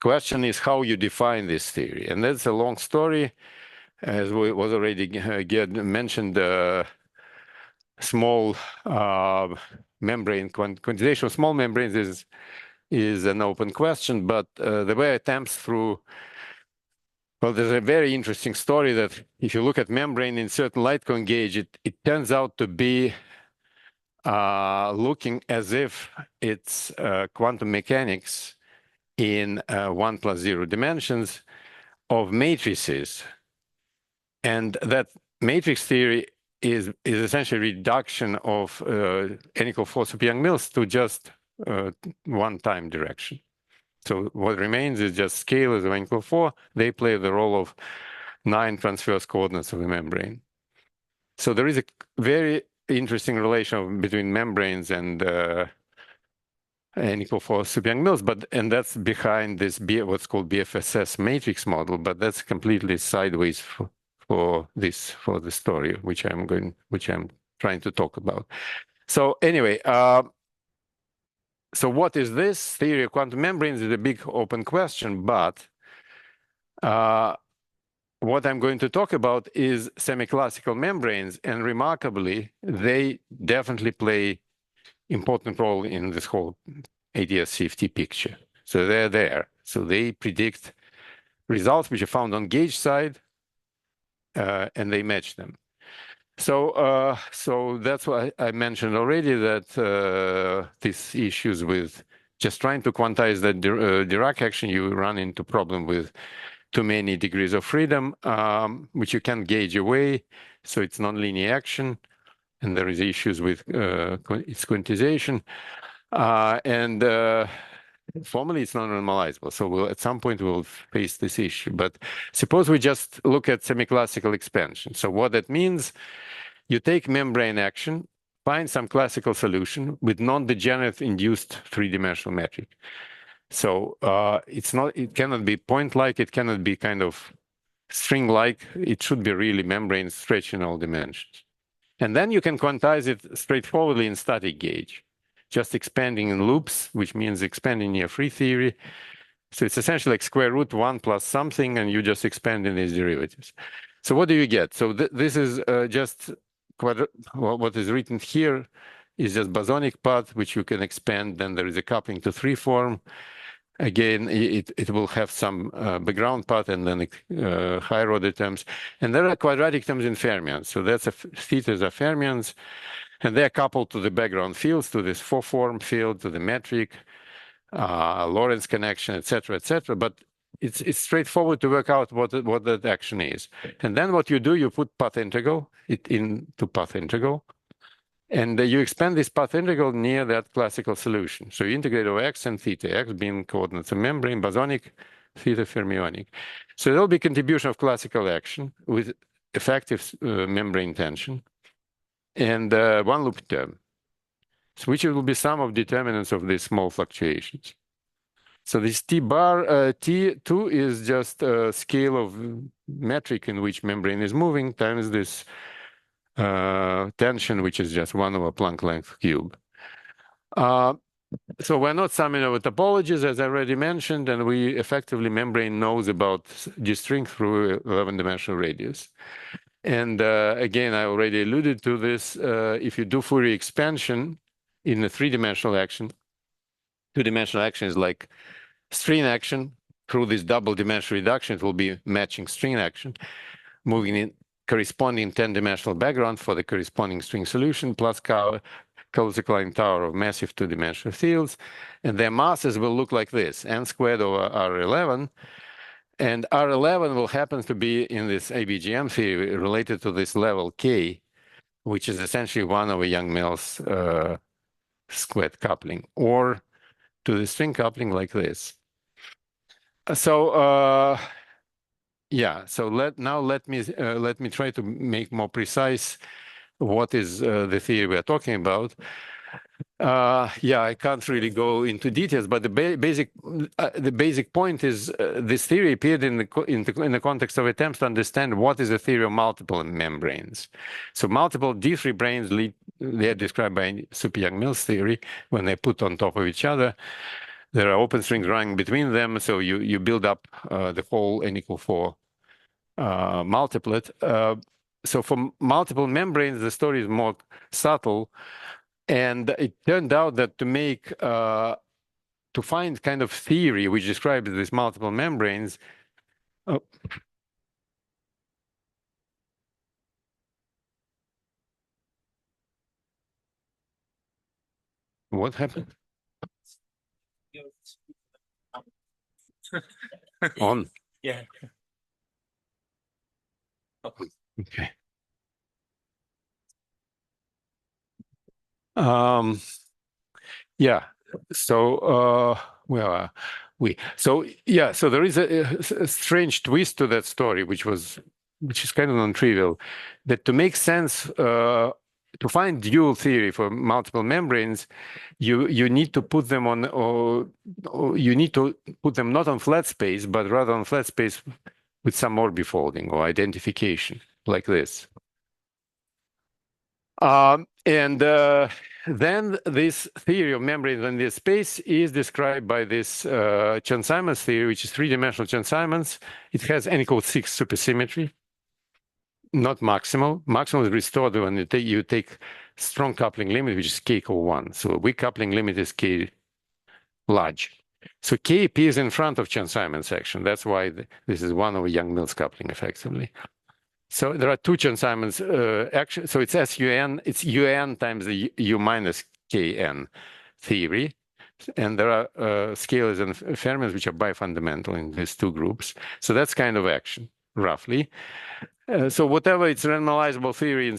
question is how you define this theory. And that's a long story. As was already mentioned, small membrane quantization of small membranes is an open question, but there were attempts through. Well, there's a very interesting story that if you look at membrane in certain light cone gauge, it turns out to be looking as if it's quantum mechanics in 1 plus 0 dimensions of matrices. And that matrix theory is essentially reduction of n equal 4 super Young-Mills to just one time direction. So what remains is just scalars of n equal 4. They play the role of 9 transverse coordinates of the membrane. So there is a very interesting relation between membranes and n equal 4 super-Young-Mills, and that's behind this what's called BFSS matrix model, but that's completely sideways for the story, which I'm trying to talk about. So anyway, so what is this? Theory of quantum membranes is a big open question, but what I'm going to talk about is semiclassical membranes, and remarkably, they definitely play important role in this whole AdS CFT picture. So they're there. So they predict results which are found on gauge side, and they match them. So that's why I mentioned already that these issues with just trying to quantize the Dirac action, you run into problem with too many degrees of freedom, which you can't gauge away. So it's nonlinear action, and there is issues with its quantization, and formally it's non-normalizable. So at some point we'll face this issue. But suppose we just look at semiclassical expansion. So what that means, you take membrane action, find some classical solution with non-degenerate induced three-dimensional metric. So it cannot be point-like, it cannot be kind of string-like, it should be really membrane stretch in all dimensions. And then you can quantize it straightforwardly in static gauge, just expanding in loops, which means expanding near free theory. So it's essentially like square root 1 plus something, and you just expand in these derivatives. So what do you get? So this is just what is written here is just bosonic path, which you can expand. Then there is a coupling to 3 form. Again, it will have some background path and then higher order terms. And there are quadratic terms in fermions. So that's thetas are fermions. And they are coupled to the background fields, to this 4-form field, to the metric, Lorentz connection, etc., etc. But it's straightforward to work out what that action is. And then what you do, you put path integral into path integral, and you expand this path integral near that classical solution. So you integrate over x and theta, x being coordinates of membrane, bosonic, theta fermionic. So there will be contribution of classical action with effective membrane tension and one loop term, so which will be sum of determinants of these small fluctuations. So this T bar, T2 is just a scale of metric in which membrane is moving times this tension, which is just 1 over Planck length cube. So we're not summing over topologies, as I already mentioned, and we effectively membrane knows about G-string through 11-dimensional radius. And again, I already alluded to this. If you do Fourier expansion in a 3-dimensional action, 2-dimensional action is like string action. Through this double dimensional reduction, it will be matching string action, moving in corresponding 10-dimensional background for the corresponding string solution, plus Kaluza-Klein tower of massive 2-dimensional fields. And their masses will look like this, n squared over R11. And R11 will happen to be in this ABJM theory related to this level K, which is essentially 1 over Young-Mills squared coupling, or to the string coupling like this. So yeah, so let me try to make more precise what is the theory we are talking about. Yeah, I can't really go into details, but the basic point is this theory appeared in the context of attempts to understand what is the theory of multiple membranes. So multiple D3 branes they are described by Super-Young-Mills theory when they put on top of each other. There are open strings running between them, so you build up the whole n equal 4 multiplet. So for multiple membranes, the story is more subtle. And it turned out that to find kind of theory which describes these multiple membranes, what happened? On. Yeah. Okay. Yeah. So where are we? So yeah. So there is a strange twist to that story, which is kind of non-trivial. That to make sense to find dual theory for multiple membranes, you need to put them on, or you need to put them not on flat space, but rather on flat space with some orbifolding or identification, like this. Then this theory of membranes in this space is described by this Chern-Simons theory, which is three-dimensional Chern-Simons. It has n equals 6 supersymmetry, not maximal. Maximal is restored when you take strong coupling limit, which is k equal 1. So weak coupling limit is k large. So k appears in front of Chern-Simons section. That's why this is one of Young-Mills coupling, effectively. So there are two Chern-Simons action. So it's SUN, it's UN times the U minus KN theory. And there are scalars and fermions which are bifundamental in these two groups. So that's kind of action, roughly. So whatever it's randomizable theory in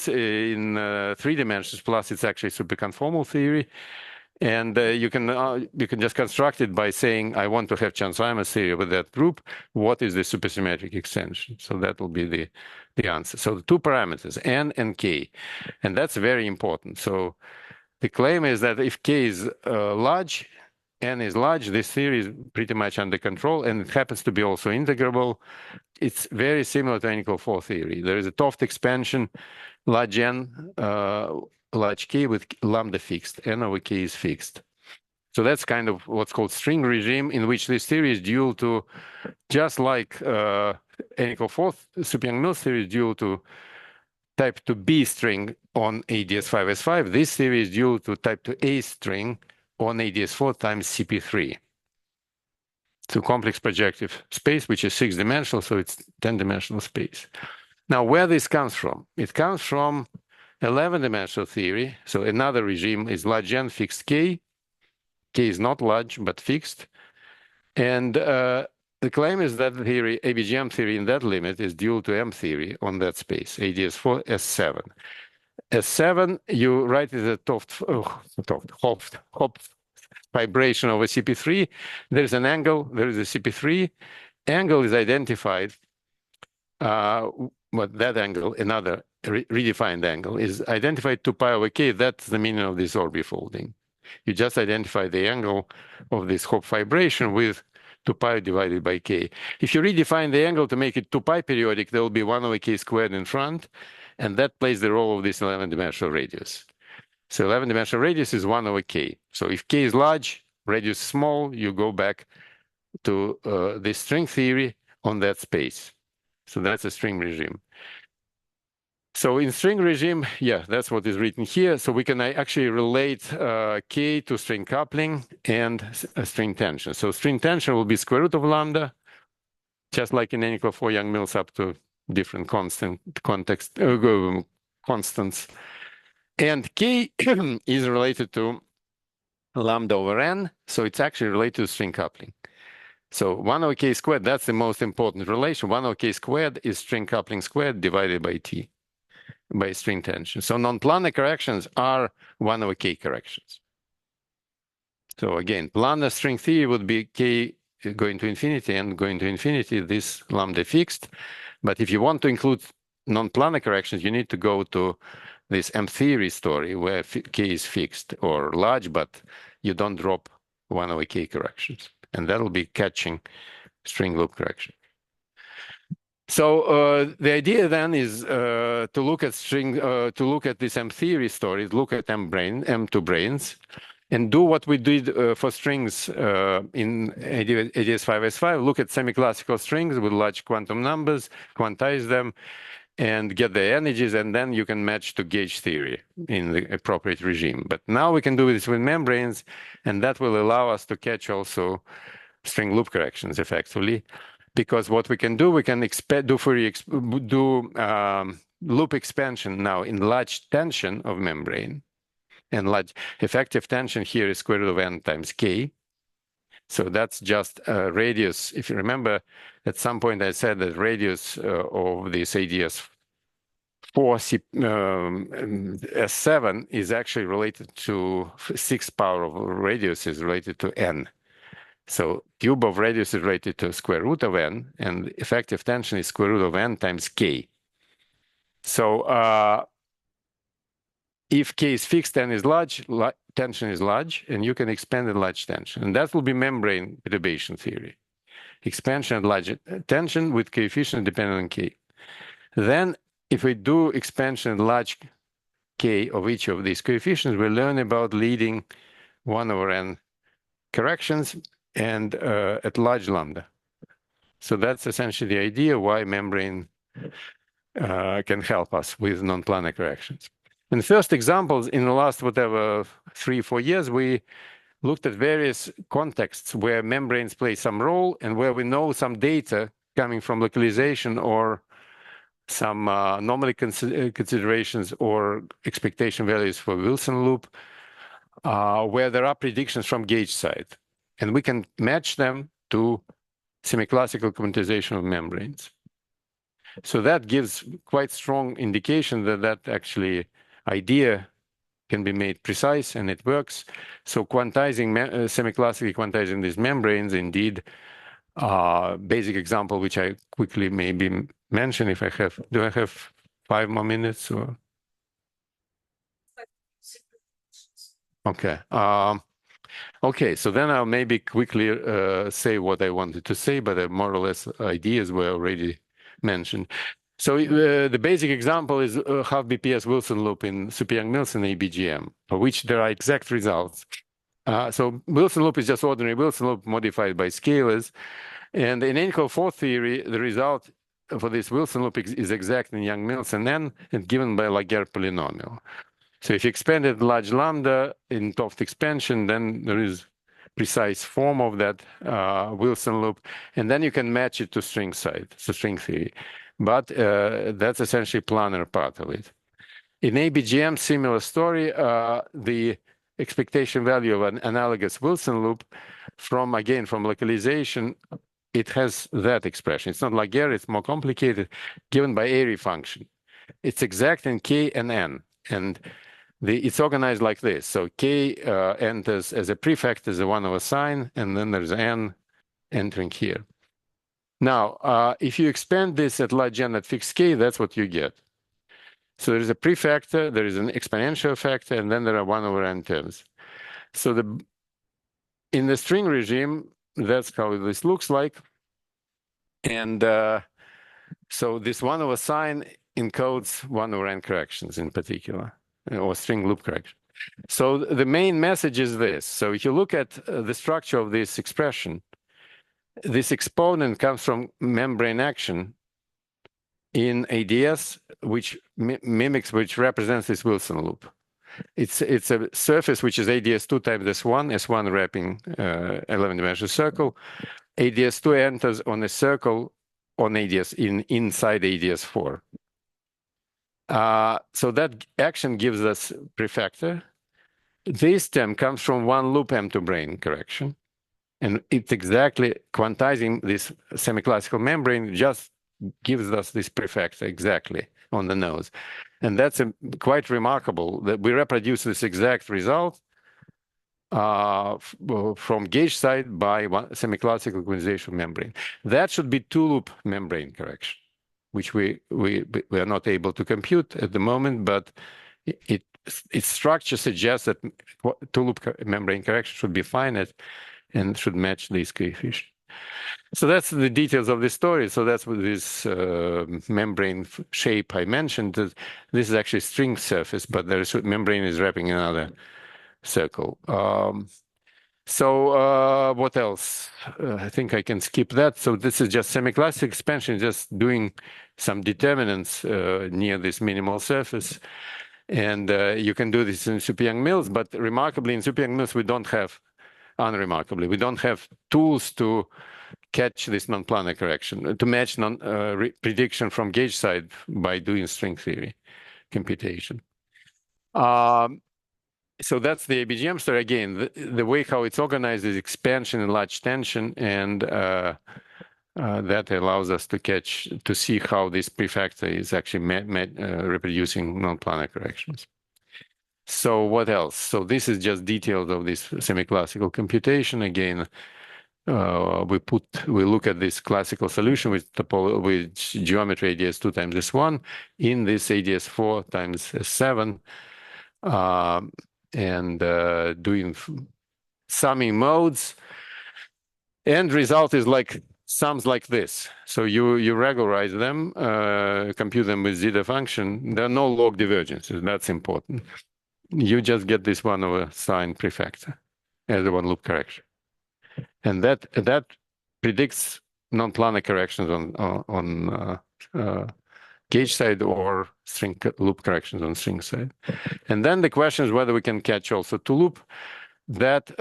3 dimensions, plus it's actually superconformal theory. And you can just construct it by saying, I want to have Chern-Simons theory with that group. What is the supersymmetric extension? So that will be the answer. So the two parameters, n and k, and that's very important. So the claim is that if k is large, n is large, this theory is pretty much under control, and it happens to be also integrable. It's very similar to n equal 4 theory. There is a 't Hooft expansion, large n, large k with lambda fixed, n over k is fixed. So that's kind of what's called string regime, in which this theory is dual to, just like n equal 4 super Young-Mills theory is dual to type 2b string on AdS5S5. This theory is dual to type 2a string on AdS4 times CP3. So complex projective space, which is 6-dimensional, so it's 10-dimensional space. Now, where this comes from? It comes from 11-dimensional theory. So another regime is large n fixed k. K is not large, but fixed. And the claim is that the theory, ABJM theory in that limit is dual to M theory on that space, AdS4, S7. S7, you write it as a 't Hooft vibration over CP3. There is an angle, there is a CP3. Angle is identified, but that angle, another redefined angle, is identified 2 pi over k. That's the meaning of this orbifolding. You just identify the angle of this Hooft vibration with 2 pi divided by k. If you redefine the angle to make it 2 pi periodic, there will be 1 over k squared in front, and that plays the role of this 11-dimensional radius. So 11-dimensional radius is 1 over k. So if k is large, radius small, you go back to the string theory on that space. So that's a string regime. So in string regime, yeah, that's what is written here. So we can actually relate k to string coupling and string tension. So string tension will be square root of lambda, just like in n equal 4 Young-Mills up to different constants. And k is related to lambda over n, so it's actually related to string coupling. So 1 over k squared, that's the most important relation. 1 over k squared is string coupling squared divided by t, by string tension. So non-planar corrections are 1 over k corrections. So again, planar string theory would be k going to infinity and going to infinity, this lambda fixed. But if you want to include non-planar corrections, you need to go to this M theory story where k is fixed or large, but you don't drop 1 over k corrections. And that'll be catching string loop correction. So the idea then is to look at this M theory story, look at M2 branes, and do what we did for strings in AdS5S5, look at semiclassical strings with large quantum numbers, quantize them, and get the energies, and then you can match to gauge theory in the appropriate regime. But now we can do this with membranes, and that will allow us to catch also string loop corrections effectively. Because what we can do, we can do loop expansion now in large tension of membrane. And large effective tension here is square root of n times k. So that's just radius. If you remember, at some point I said that radius of this AdS4 S7 is actually related to 6th power of radius is related to n. So cube of radius is related to square root of n, and effective tension is square root of n times k. So if K is fixed and is large, tension is large, and you can expand at large tension. And that will be membrane perturbation theory. Expansion at large tension with coefficient dependent on K. Then if we do expansion at large K of each of these coefficients, we learn about leading 1/n corrections and at large lambda. So that's essentially the idea why membrane can help us with non-planar corrections. And the first examples in the last, 3-4 years, we looked at various contexts where membranes play some role and where we know some data coming from localization or some anomaly considerations or expectation values for Wilson loop, where there are predictions from gauge side. And we can match them to semiclassical quantization of membranes. So that gives quite strong indication that that actually idea can be made precise and it works. So quantizing, semiclassically quantizing these membranes, indeed, basic example, which I quickly maybe mention if I have, do I have 5 more minutes or? Okay. Okay, so then I'll maybe quickly say what I wanted to say, but more or less ideas were already mentioned. So the basic example is half BPS Wilson loop in Super-Yang-Mills ABJM, for which there are exact results. So Wilson loop is just ordinary Wilson loop modified by scalars. And in N-4 theory, the result for this Wilson loop is exact in Yang-Mills and given by Laguerre polynomial. So if you expand it large lambda in 't Hooft expansion, then there is precise form of that Wilson loop, and then you can match it to string side, so string theory. But that's essentially planar part of it. In ABGM, similar story, the expectation value of an analogous Wilson loop from localization, it has that expression. It's not Laguerre, it's more complicated, given by Airy function. It's exact in K and N, and it's organized like this. So K enters as a prefect as a 1/sin, and then there's N entering here. Now, if you expand this at large N at fixed K, that's what you get. So there is a prefactor, there is an exponential factor, and then there are 1/n terms. So in the string regime, that's how this looks like. And so this 1/sin encodes 1/n corrections in particular, or string loop correction. So the main message is this. So if you look at the structure of this expression, this exponent comes from membrane action in AdS, which which represents this Wilson loop. It's a surface which is AdS2 times S1, S1 wrapping 11-dimensional circle. AdS2 enters on a circle on AdS inside AdS4. So that action gives us prefactor. This term comes from one loop M2 brane correction. And it's exactly quantizing this semiclassical membrane just gives us this prefactor exactly on the nose. And that's quite remarkable that we reproduce this exact result from gauge side by semiclassical quantization membrane. That should be two-loop membrane correction, which we are not able to compute at the moment, but its structure suggests that two-loop membrane correction should be finite and should match these coefficients. So that's the details of this story. So that's what this membrane shape I mentioned. This is actually string surface, but the membrane is wrapping another circle. So what else? I think I can skip that. So this is just semiclassical expansion, just doing some determinants near this minimal surface. And you can do this in Super-Yang-Mills, but remarkably in Super-Yang-Mills, we don't have tools to catch this non-planar correction, to match prediction from gauge side by doing string theory computation. So that's the ABGM story. Again, the way how it's organized is expansion and large tension, and that allows us to see how this prefactor is actually reproducing non-planar corrections. So what else? So this is just details of this semiclassical computation. Again, we look at this classical solution with geometry AdS2 times S1 in this AdS4 times S7. and doing summing modes. End result is like sums like this. So you regularize them, compute them with zeta function. There are no log divergences. That's important. You just get this 1 over sine prefactor as a one loop correction, and that predicts non-planar corrections on gauge side or string loop corrections on string side. And then the question is whether we can catch also two loop. That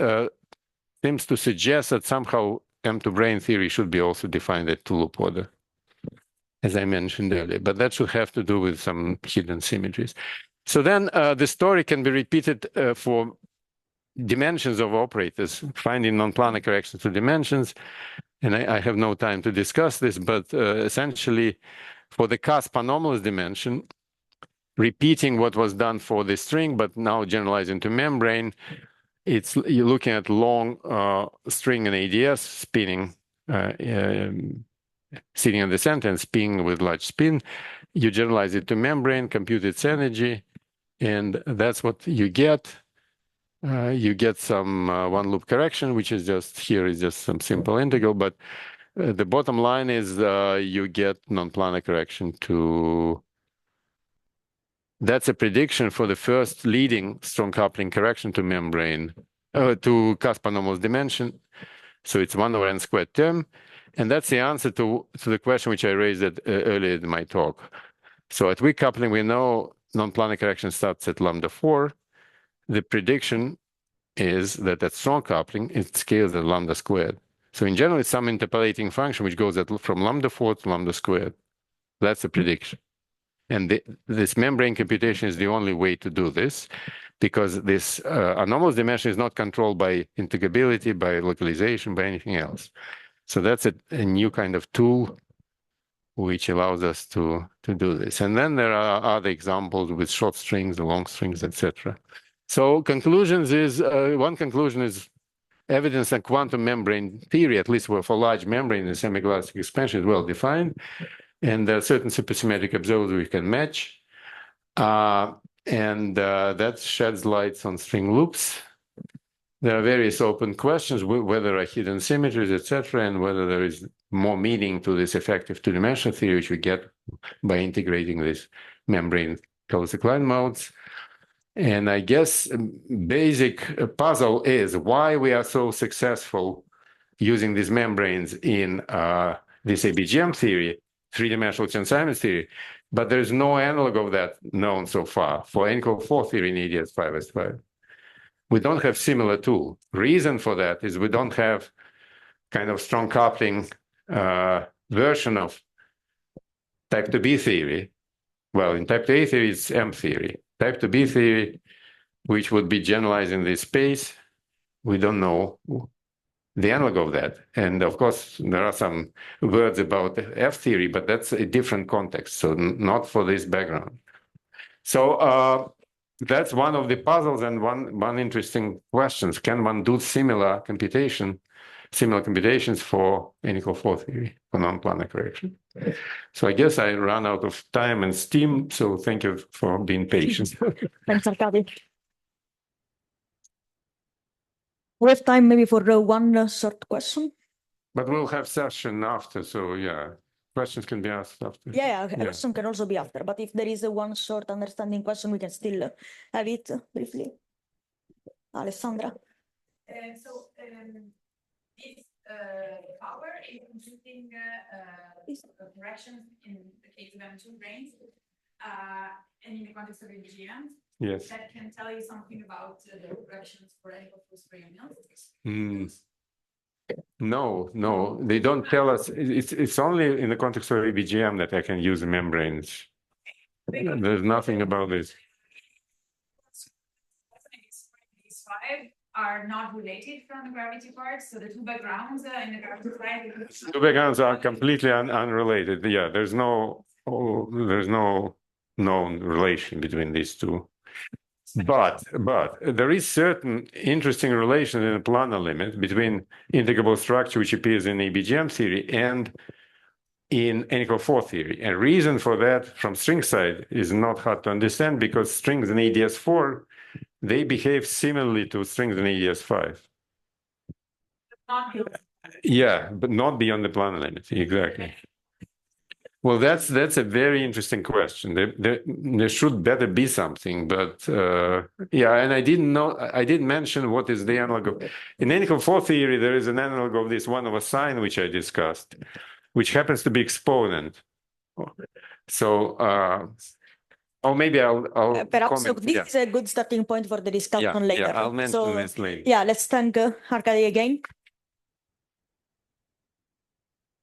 seems to suggest that somehow M2 theory should be also defined at two loop order, as I mentioned earlier, but that should have to do with some hidden symmetries. So then the story can be repeated for dimensions of operators, finding non-planar corrections to dimensions. And I have no time to discuss this, but essentially for the cusp anomalous dimension, repeating what was done for the string, but now generalizing to membrane, you're looking at long string and AdS spinning, sitting at the center and spinning with large spin. You generalize it to membrane, compute its energy, and that's what you get. You get some one loop correction, which is just here is just some simple integral, but the bottom line is you get non-planar correction to. That's a prediction for the first leading strong coupling correction to membrane, to cusp anomalous dimension. So it's 1 over n squared term. And that's the answer to the question which I raised earlier in my talk. So at weak coupling, we know non-planar correction starts at lambda 4. The prediction is that at strong coupling, it scales at lambda squared. So in general, it's some interpolating function which goes from lambda 4 to lambda squared. That's the prediction. And this membrane computation is the only way to do this, because this anomalous dimension is not controlled by integrability, by localization, by anything else. So that's a new kind of tool which allows us to do this. And then there are other examples with short strings, long strings, etc. So conclusions is, one conclusion is evidence that quantum membrane theory, at least for large membrane and semiclassical expansion, is well defined. And there are certain supersymmetric observers we can match. And that sheds lights on string loops. There are various open questions, whether there are hidden symmetries, etc., and whether there is more meaning to this effective two-dimensional theory, which we get by integrating this membrane closed-decline modes. And I guess basic puzzle is why we are so successful using these membranes in this ABJM theory, three-dimensional Chern-Simons theory, but there's no analog of that known so far for NCO4 theory in AdS 5S5. We don't have similar tool. Reason for that is we don't have kind of strong coupling version of type 2B theory. Well, in type 2A theory, it's M theory. Type 2B theory, which would be generalized in this space, we don't know the analog of that. And of course, there are some words about F theory, but that's a different context, so not for this background. So that's one of the puzzles and one interesting questions. Can one do similar computations for N=4 theory, for non-planar correction? So I guess I ran out of time and steam, so thank you for being patient. Thanks, Arkady. We have time maybe for one short question. But we'll have session after, so yeah, questions can be asked after. Yeah, a question can also be after, but if there is a one short understanding question, we can still have it briefly. Alessandra. This power is computing corrections in the case of M2 brains and in the context of ABJM. Yes. That can tell you something about the corrections for animals. No, they don't tell us. It's only in the context of ABJM that I can use membranes. There's nothing about this. These five are not related from the gravity part, so the two backgrounds in the gravity part. Two backgrounds are completely unrelated. Yeah, there's no known relation between these two. But there is certain interesting relation in the planar limit between integrable structure, which appears in ABJM theory, and in N=4 theory. And reason for that from string side is not hard to understand, because strings in AdS4 they behave similarly to strings in AdS5. Not Yeah, but not beyond the Planck limit. Exactly. Well, that's a very interesting question. There should better be something, but yeah, and I didn't mention what is the analog of. In NK4 theory, there is an analog of this 1 over sine, which I discussed, which happens to be exponent. So, or maybe I'll perhaps comment. this Yeah. is a good starting point for the discussion later. Yeah, I'll mention So, this later. yeah, let's thank Arkady again.